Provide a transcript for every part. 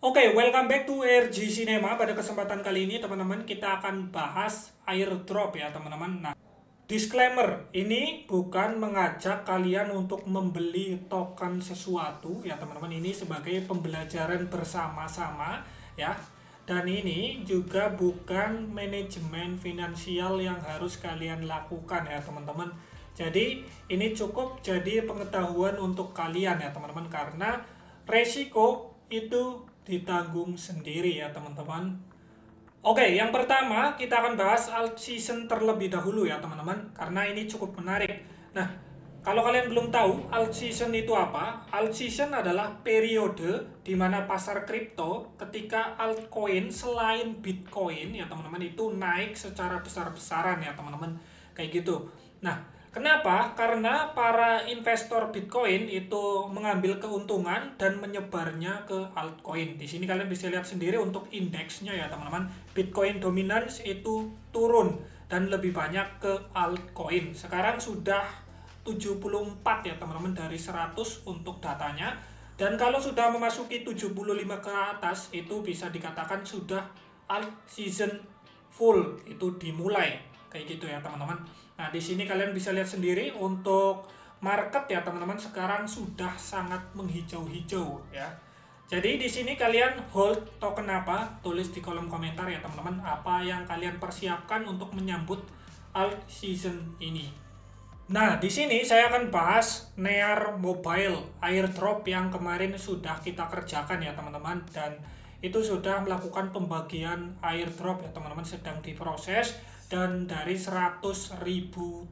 Oke, welcome back to RG Cinema. Pada kesempatan kali ini, teman-teman, kita akan bahas airdrop ya, teman-teman. Nah, disclaimer, ini bukan mengajak kalian untuk membeli token sesuatu ya, teman-teman. Ini sebagai pembelajaran bersama-sama ya. Dan ini juga bukan manajemen finansial yang harus kalian lakukan ya, teman-teman. Jadi, ini cukup jadi pengetahuan untuk kalian ya, teman-teman, karena resiko itu ditanggung sendiri ya, teman-teman. Oke, yang pertama kita akan bahas alt season terlebih dahulu ya, teman-teman, karena ini cukup menarik. Nah, kalau kalian belum tahu alt season itu apa, alt season adalah periode di mana pasar kripto ketika altcoin selain Bitcoin ya, teman-teman, itu naik secara besar-besaran ya, teman-teman. Kayak gitu. Nah, kenapa? Karena para investor Bitcoin itu mengambil keuntungan dan menyebarnya ke altcoin. Di sini kalian bisa lihat sendiri untuk indeksnya ya, teman-teman. Bitcoin dominance itu turun dan lebih banyak ke altcoin. Sekarang sudah 74 ya, teman-teman, dari 100 untuk datanya. Dan kalau sudah memasuki 75 ke atas, itu bisa dikatakan sudah alt season full, itu dimulai. Kayak gitu ya, teman-teman. Nah, di sini kalian bisa lihat sendiri untuk market ya, teman-teman, sekarang sudah sangat menghijau-hijau ya. Jadi di sini kalian hold token apa? Tulis di kolom komentar ya, teman-teman, apa yang kalian persiapkan untuk menyambut alt season ini. Nah, di sini saya akan bahas Near Mobile airdrop yang kemarin sudah kita kerjakan ya, teman-teman, dan itu sudah melakukan pembagian airdrop ya, teman-teman, sedang diproses dan dari 100.000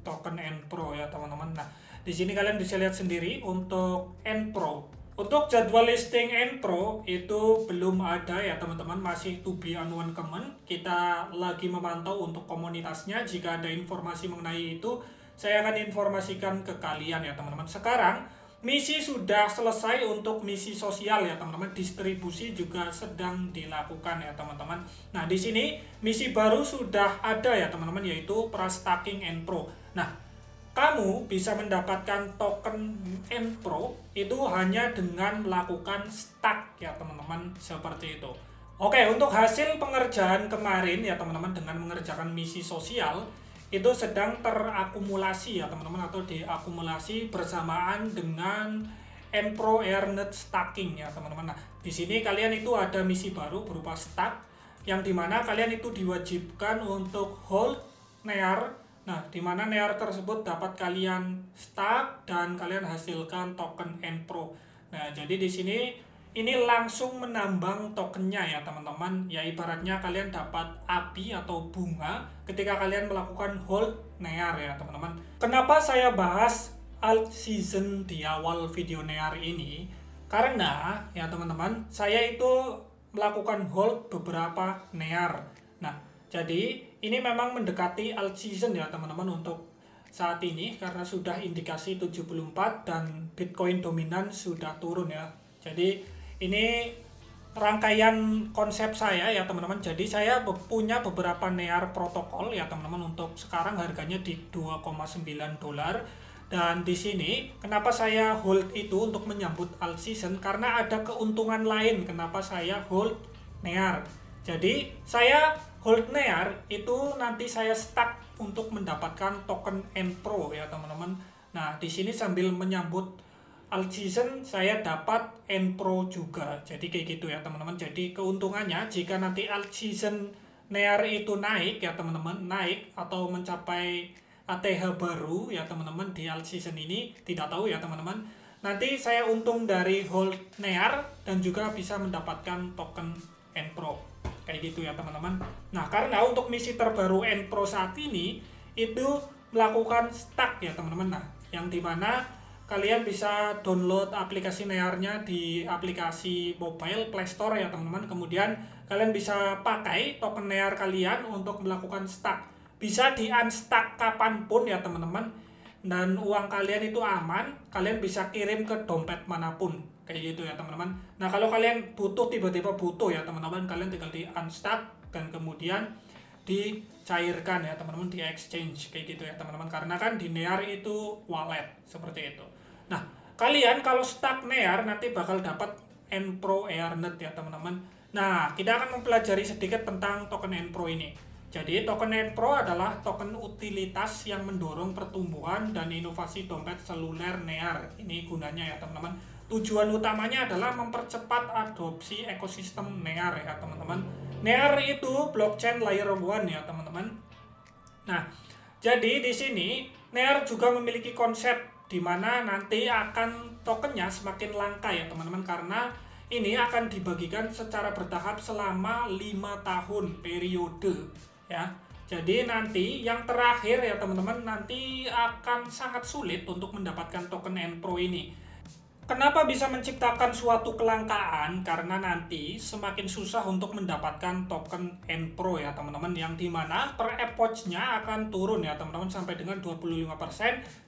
token N-Pro ya, teman-teman. Nah, di sini kalian bisa lihat sendiri untuk N-Pro. Untuk jadwal listing N-Pro itu belum ada ya, teman-teman, masih to be uncommon. Kita lagi memantau untuk komunitasnya. Jika ada informasi mengenai itu, saya akan informasikan ke kalian ya, teman-teman. Sekarang misi sudah selesai untuk misi sosial ya, teman-teman. Distribusi juga sedang dilakukan ya, teman-teman. Nah, di sini misi baru sudah ada ya, teman-teman, yaitu Prastaking N-Pro. Nah, kamu bisa mendapatkan token N-Pro itu hanya dengan melakukan stack ya, teman-teman, seperti itu. Oke, untuk hasil pengerjaan kemarin ya, teman-teman, dengan mengerjakan misi sosial itu sedang terakumulasi ya, teman-teman, atau diakumulasi bersamaan dengan N-Pro Earned Stacking ya, teman-teman. Nah, di sini kalian itu ada misi baru berupa stack yang dimana kalian itu diwajibkan untuk hold NEAR. Nah, dimana NEAR tersebut dapat kalian stack dan kalian hasilkan token N-Pro. Nah, jadi di sini ini langsung menambang tokennya ya, teman-teman. Ya, ibaratnya kalian dapat API atau bunga ketika kalian melakukan hold NEAR ya, teman-teman. Kenapa saya bahas alt season di awal video NEAR ini? Karena ya, teman-teman, saya itu melakukan hold beberapa NEAR. Nah, jadi ini memang mendekati alt season ya, teman-teman, untuk saat ini karena sudah indikasi 74 dan Bitcoin dominan sudah turun ya. Jadi ini rangkaian konsep saya ya, teman-teman. Jadi saya punya beberapa NEAR protokol ya, teman-teman. Untuk sekarang harganya di 2,9 dolar. Dan di sini kenapa saya hold itu untuk menyambut alt season, karena ada keuntungan lain kenapa saya hold NEAR. Jadi saya hold NEAR itu nanti saya stack untuk mendapatkan token N-Pro ya, teman-teman. Nah, di sini sambil menyambut alt season saya dapat N-Pro juga. Jadi kayak gitu ya, teman-teman. Jadi keuntungannya jika nanti alt season NEAR itu naik ya, teman-teman, naik atau mencapai ATH baru ya, teman-teman, di alt season ini, tidak tahu ya, teman-teman. Nanti saya untung dari hold NEAR dan juga bisa mendapatkan token N-Pro. Kayak gitu ya, teman-teman. Nah, karena untuk misi terbaru N-Pro saat ini itu melakukan stack ya, teman-teman. Nah, yang dimana kalian bisa download aplikasi NEAR-nya di aplikasi mobile Play Store ya, teman-teman. Kemudian kalian bisa pakai token NEAR kalian untuk melakukan stack. Bisa di unstack kapanpun ya, teman-teman. Dan uang kalian itu aman, kalian bisa kirim ke dompet manapun. Kayak gitu ya, teman-teman. Nah, kalau kalian butuh, tiba-tiba butuh ya, teman-teman, kalian tinggal di unstack dan kemudian dicairkan ya, teman-teman, di exchange. Kayak gitu ya, teman-teman. Karena kan di NEAR itu wallet, seperti itu. Nah, kalian kalau stack NEAR nanti bakal dapat Npro Earnet ya teman-teman. Nah, kita akan mempelajari sedikit tentang token Npro ini. Jadi token Npro adalah token utilitas yang mendorong pertumbuhan dan inovasi dompet seluler NEAR. Ini gunanya ya teman-teman. Tujuan utamanya adalah mempercepat adopsi ekosistem NEAR ya teman-teman. NEAR itu blockchain layer 1 ya teman-teman. Nah, jadi di sini NEAR juga memiliki konsep di mana nanti akan tokennya semakin langka ya teman-teman, karena ini akan dibagikan secara bertahap selama 5 tahun periode ya. Jadi nanti yang terakhir ya teman-teman, nanti akan sangat sulit untuk mendapatkan token Npro ini. Kenapa bisa menciptakan suatu kelangkaan? Karena nanti semakin susah untuk mendapatkan token Npro ya teman-teman, yang dimana per epoch-nya akan turun ya teman-teman sampai dengan 25%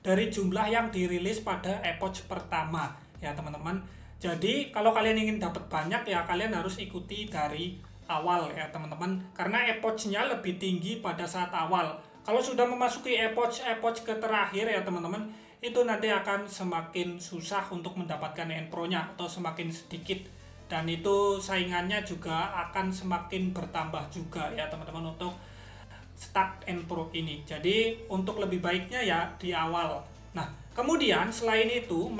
dari jumlah yang dirilis pada epoch pertama ya teman-teman. Jadi kalau kalian ingin dapat banyak ya kalian harus ikuti dari awal ya teman-teman, karena epoch-nya lebih tinggi pada saat awal. Kalau sudah memasuki epoch ke terakhir ya teman-teman, itu nanti akan semakin susah untuk mendapatkan Npro-nya atau semakin sedikit, dan itu saingannya juga akan semakin bertambah juga ya teman-teman untuk start Npro ini. Jadi untuk lebih baiknya ya di awal. Nah, kemudian selain itu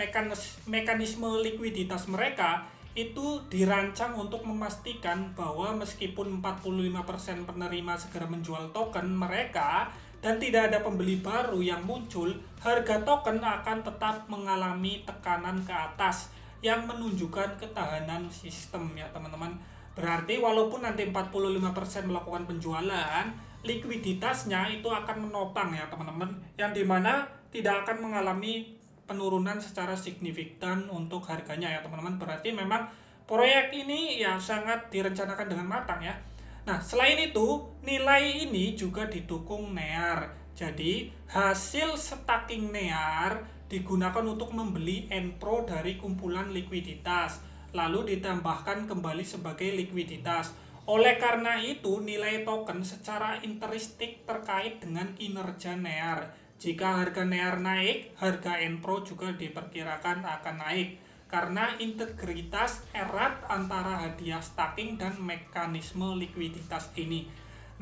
mekanisme likuiditas mereka itu dirancang untuk memastikan bahwa meskipun 45% penerima segera menjual token mereka dan tidak ada pembeli baru yang muncul, harga token akan tetap mengalami tekanan ke atas yang menunjukkan ketahanan sistem ya teman-teman. Berarti walaupun nanti 45% melakukan penjualan, likuiditasnya itu akan menopang ya teman-teman, yang dimana tidak akan mengalami penurunan secara signifikan untuk harganya ya teman-teman. Berarti memang proyek ini ya sangat direncanakan dengan matang ya. Nah, selain itu, nilai ini juga didukung NEAR. Jadi, hasil staking NEAR digunakan untuk membeli Npro dari kumpulan likuiditas, lalu ditambahkan kembali sebagai likuiditas. Oleh karena itu, nilai token secara intristik terkait dengan kinerja NEAR. Jika harga NEAR naik, harga Npro juga diperkirakan akan naik, karena integritas erat antara hadiah staking dan mekanisme likuiditas ini.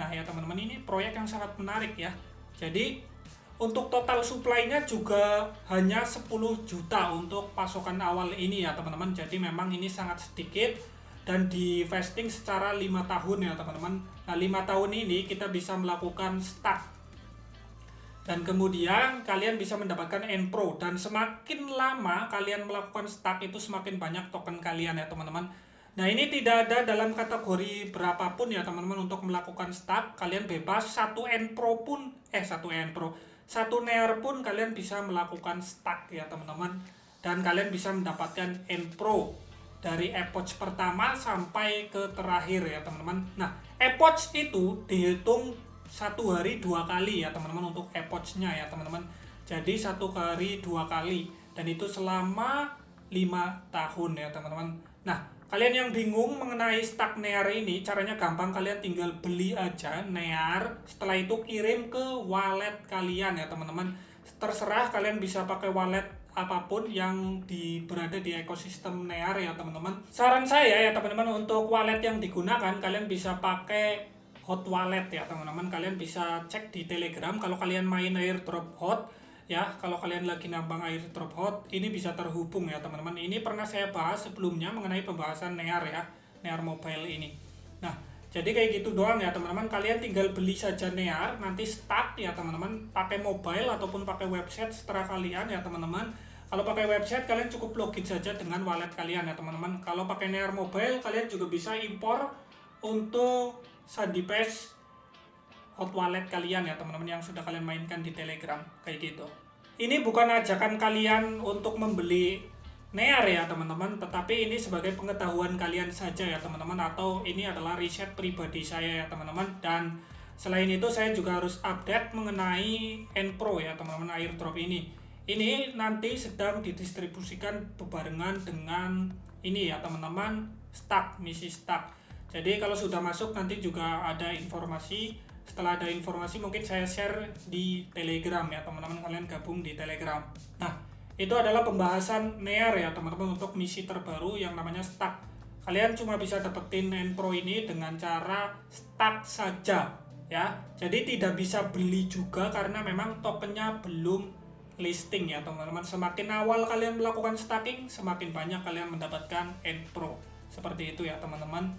Nah ya teman-teman, ini proyek yang sangat menarik ya. Jadi untuk total supply-nya juga hanya 10 juta untuk pasokan awal ini ya teman-teman. Jadi memang ini sangat sedikit dan di vesting secara 5 tahun ya teman-teman. Nah 5 tahun ini kita bisa melakukan stack, dan kemudian kalian bisa mendapatkan Npro, dan semakin lama kalian melakukan stack itu semakin banyak token kalian ya teman-teman. Nah ini tidak ada dalam kategori berapapun ya teman-teman untuk melakukan stack, kalian bebas. Satu NEAR pun kalian bisa melakukan stack ya teman-teman, dan kalian bisa mendapatkan Npro dari epoch pertama sampai ke terakhir ya teman-teman. Nah epoch itu dihitung 1 hari 2 kali ya teman-teman untuk epoch-nya ya teman-teman. Jadi 1 hari 2 kali, dan itu selama 5 tahun ya teman-teman. Nah, kalian yang bingung mengenai stack NEAR ini, caranya gampang, kalian tinggal beli aja NEAR, setelah itu kirim ke wallet kalian ya teman-teman. Terserah kalian bisa pakai wallet apapun yang berada di ekosistem NEAR ya teman-teman. Saran saya ya teman-teman, untuk wallet yang digunakan kalian bisa pakai Hot Wallet ya teman-teman. Kalian bisa cek di Telegram kalau kalian main airdrop hot ya. Kalau kalian lagi nambang airdrop hot, ini bisa terhubung ya teman-teman. Ini pernah saya bahas sebelumnya mengenai pembahasan NEAR ya, NEAR mobile ini. Nah jadi kayak gitu doang ya teman-teman. Kalian tinggal beli saja NEAR, nanti start ya teman-teman, pakai mobile ataupun pakai website setelah kalian ya teman-teman. Kalau pakai website kalian cukup login saja dengan wallet kalian ya teman-teman. Kalau pakai NEAR mobile kalian juga bisa impor untuk SandyPass hot wallet kalian ya teman-teman, yang sudah kalian mainkan di Telegram kayak gitu. Ini bukan ajakan kalian untuk membeli NEAR ya teman-teman, tetapi ini sebagai pengetahuan kalian saja ya teman-teman, atau ini adalah riset pribadi saya ya teman-teman. Dan selain itu saya juga harus update mengenai Npro ya teman-teman, airdrop ini. Ini nanti sedang didistribusikan bebarengan dengan ini ya teman-teman, stack, misi stack. Jadi kalau sudah masuk nanti juga ada informasi. Setelah ada informasi mungkin saya share di Telegram ya teman-teman, kalian gabung di Telegram. Nah itu adalah pembahasan Near ya teman-teman, untuk misi terbaru yang namanya Stack. Kalian cuma bisa dapetin N-Pro ini dengan cara Stack saja ya. Jadi tidak bisa beli juga karena memang tokennya belum listing ya teman-teman. Semakin awal kalian melakukan stacking, semakin banyak kalian mendapatkan N-Pro. Seperti itu ya teman-teman.